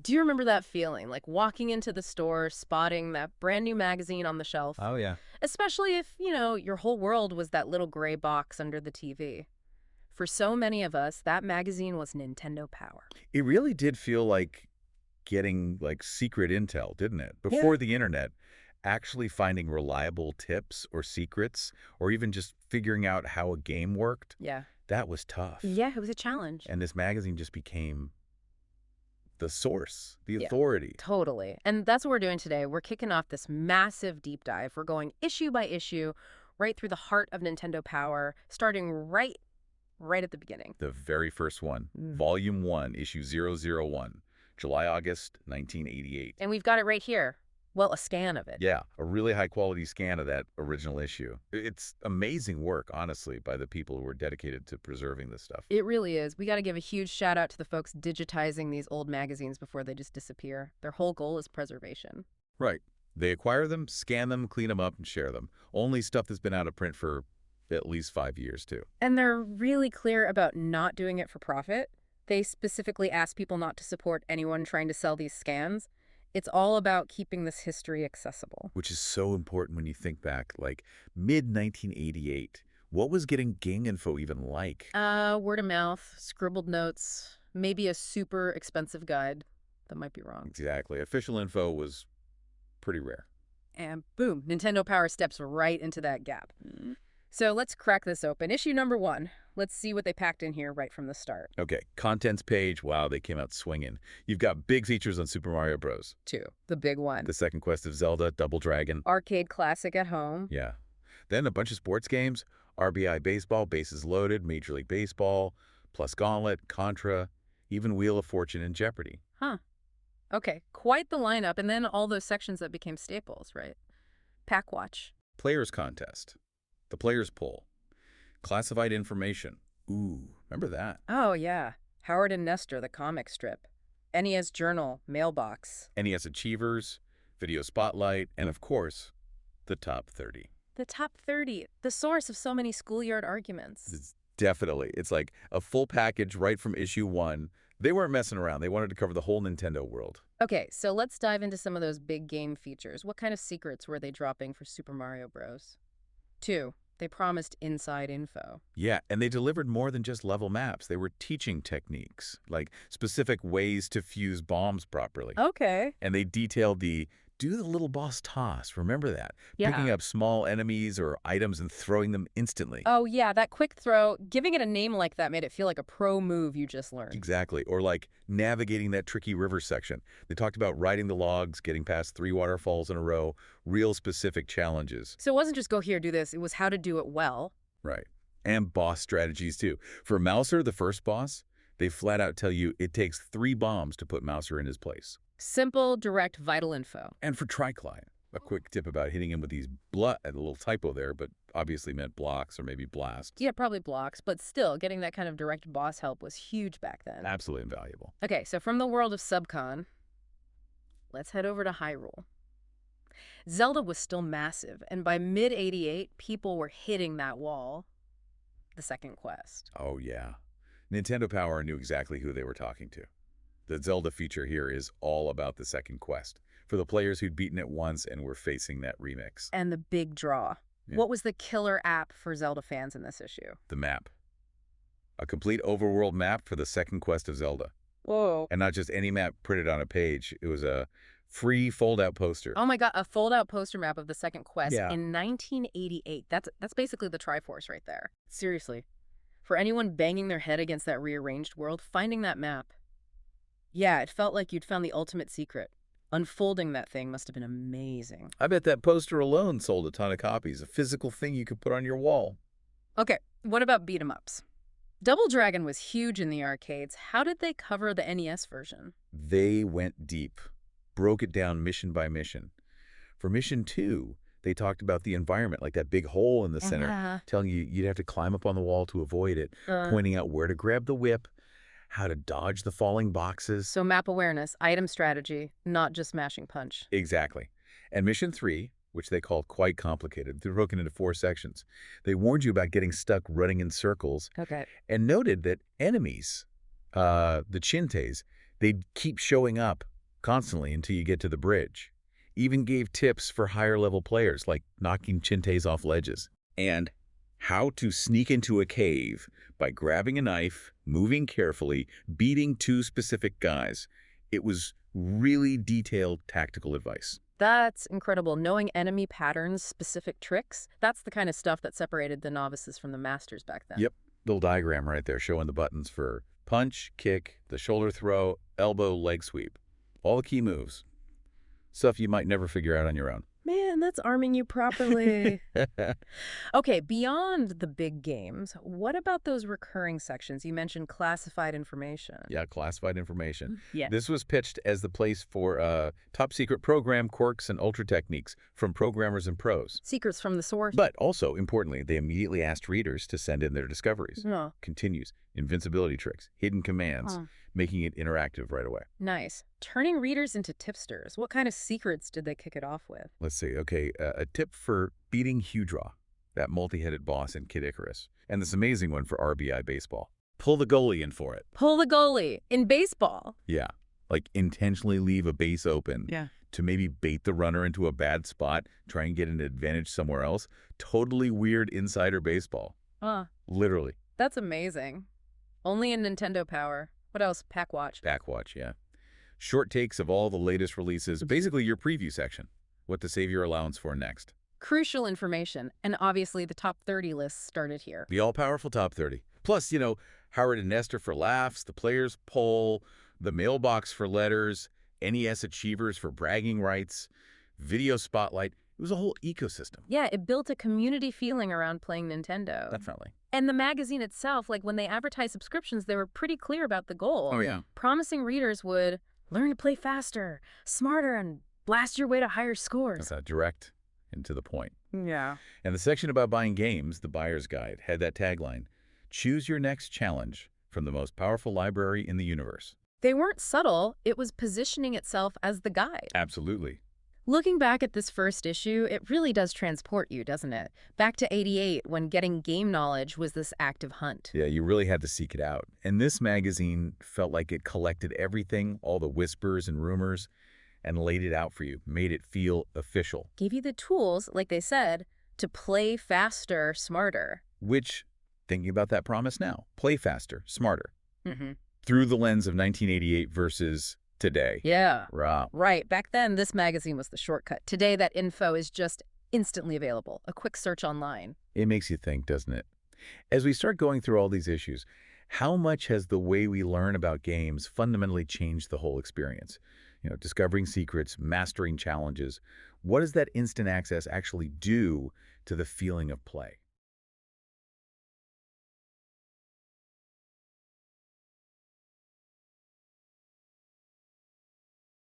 Do you remember that feeling, like walking into the store, spotting that brand new magazine on the shelf? Oh, yeah. Especially if, your whole world was that little gray box under the TV. For so many of us, that magazine was Nintendo Power. It really did feel like getting like secret intel, didn't it? Yeah. Before the internet, actually finding reliable tips or secrets, or even just figuring out how a game worked, Yeah. that was tough. Yeah, it was a challenge. And this magazine just became the source, the Yeah, authority. totally. And that's what we're doing today. We're kicking off this massive deep dive. We're going issue by issue, right through the heart of Nintendo Power, starting right at the beginning. The very first one, Mm. Volume 1, Issue 001, July-August 1988. And we've got it right here. Well, a scan of it. Yeah, a really high-quality scan of that original issue. It's amazing work, honestly, by the people who were dedicated to preserving this stuff. It really is. We got to give a huge shout out to the folks digitizing these old magazines before they just disappear. Their whole goal is preservation. Right. They acquire them, scan them, clean them up, and share them. Only stuff that's been out of print for at least 5 years, too. And they're really clear about not doing it for profit. They specifically ask people not to support anyone trying to sell these scans. It's all about keeping this history accessible. Which is so important when you think back, like mid-1988. What was getting gang info even like? Word of mouth, scribbled notes, maybe a super expensive guide. That might be wrong. Exactly. Official info was pretty rare. And boom, Nintendo Power steps right into that gap. So let's crack this open. Issue number 1. Let's see what they packed in here right from the start. Okay, contents page. Wow, they came out swinging. You've got big features on Super Mario Bros. 2, the big one. The Second Quest of Zelda, Double Dragon. Arcade classic at home. Yeah. Then a bunch of sports games. RBI Baseball, Bases Loaded, Major League Baseball, plus Gauntlet, Contra, even Wheel of Fortune and Jeopardy. Huh. Okay, quite the lineup. And then all those sections that became staples, right? Pack Watch. Players Contest. The Players Poll. Classified Information. Ooh, remember that? Oh, yeah. Howard and Nestor, the comic strip. NES Journal, Mailbox. NES Achievers, Video Spotlight, and of course, the Top 30. The Top 30, the source of so many schoolyard arguments. It's like a full package right from issue 1. They weren't messing around. They wanted to cover the whole Nintendo world. Okay, so let's dive into some of those big game features. What kind of secrets were they dropping for Super Mario Bros? 2, they promised inside info. Yeah, and they delivered more than just level maps. They were teaching techniques, like specific ways to fuse bombs properly. Okay. And they detailed do the little boss toss. Remember that? Yeah. Picking up small enemies or items and throwing them instantly. Oh, yeah, that quick throw, giving it a name like that made it feel like a pro move you just learned. Exactly. Or like navigating that tricky river section. They talked about riding the logs, getting past 3 waterfalls in a row, real specific challenges. So it wasn't just go here, do this. It was how to do it well. Right. And boss strategies, too. For Mouser, the first boss, they flat out tell you it takes 3 bombs to put Mouser in his place. Simple, direct, vital info. And for Tricline, a quick tip about hitting him with these a little typo there, but obviously meant blocks or maybe blasts. Yeah, probably blocks, but still, getting that kind of direct boss help was huge back then. Absolutely invaluable. Okay, so from the world of Subcon, let's head over to Hyrule. Zelda was still massive, and by mid-88, people were hitting that wall. The second quest. Oh, yeah. Nintendo Power knew exactly who they were talking to. The Zelda feature here is all about the second quest, for the players who'd beaten it once and were facing that remix. And the big draw. Yeah. What was the killer app for Zelda fans in this issue? The map. A complete overworld map for the second quest of Zelda. Whoa. And not just any map printed on a page. It was a free fold-out poster. Oh my god, a fold-out poster map of the second quest Yeah. in 1988. That's basically the Triforce right there. Seriously. For anyone banging their head against that rearranged world, finding that map, yeah, it felt like you'd found the ultimate secret. Unfolding that thing must have been amazing. I bet that poster alone sold a ton of copies, a physical thing you could put on your wall. Okay, what about beat-em-ups? Double Dragon was huge in the arcades. How did they cover the NES version? They went deep, broke it down mission by mission. For mission 2, they talked about the environment, like that big hole in the center, telling you you'd have to climb up on the wall to avoid it, pointing out where to grab the whip, how to dodge the falling boxes. So map awareness, item strategy, not just mashing punch. Exactly. And mission 3, which they called quite complicated, they're broken into 4 sections. They warned you about getting stuck running in circles Okay. and noted that enemies, the Chintes, They'd keep showing up constantly until you get to the bridge. Even gave tips for higher-level players, like knocking chintes off ledges. And how to sneak into a cave by grabbing a knife, moving carefully, beating two specific guys. It was really detailed tactical advice. That's incredible. Knowing enemy patterns, specific tricks, that's the kind of stuff that separated the novices from the masters back then. Yep, little diagram right there showing the buttons for punch, kick, the shoulder throw, elbow, leg sweep. All the key moves. Stuff you might never figure out on your own. Man, that's arming you properly. Okay, beyond the big games, what about those recurring sections? You mentioned classified information. Yeah, classified information. Yeah. This was pitched as the place for top-secret program quirks and ultra techniques from programmers and pros. Secrets from the source. But also, importantly, they immediately asked readers to send in their discoveries. Oh, Continues, invincibility tricks, hidden commands, making it interactive right away. nice. Turning readers into tipsters. What kind of secrets did they kick it off with? Let's see. Okay, a tip for beating Hudra, that multi-headed boss in Kid Icarus. And this amazing one for RBI baseball. Pull the goalie in for it. Pull the goalie in baseball. Yeah, like intentionally leave a base open. Yeah. To maybe bait the runner into a bad spot, try and get an advantage somewhere else. Totally weird insider baseball. Literally. That's amazing. Only in Nintendo Power. What else? Pack Watch. Backwatch, yeah. Short takes of all the latest releases. Basically your preview section. What to save your allowance for next. Crucial information. And obviously the top 30 list started here. The all-powerful top 30. Plus, Howard and Nestor for laughs, the players poll, the mailbox for letters, NES achievers for bragging rights, video spotlight. It was a whole ecosystem. Yeah, it built a community feeling around playing Nintendo. Definitely. And the magazine itself, like when they advertised subscriptions, they were pretty clear about the goal. Oh, yeah. Promising readers would learn to play faster, smarter, and blast your way to higher scores. That's direct and to the point. Yeah. And the section about buying games, the buyer's guide, had that tagline, choose your next challenge from the most powerful library in the universe. They weren't subtle. It was positioning itself as the guide. Absolutely. Looking back at this first issue, it really does transport you, doesn't it? Back to '88, when getting game knowledge was this active hunt. Yeah, you really had to seek it out. And this magazine felt like it collected everything, all the whispers and rumors, and laid it out for you, made it feel official. Gave you the tools, like they said, to play faster, smarter. Which, thinking about that promise now, play faster, smarter. Mm-hmm. Through the lens of 1988 versus today. Yeah. Right. Right. Back then, this magazine was the shortcut. Today, that info is just instantly available. A quick search online. It makes you think, doesn't it? As we start going through all these issues, how much has the way we learn about games fundamentally changed the whole experience? Discovering secrets, mastering challenges. What does that instant access actually do to the feeling of play?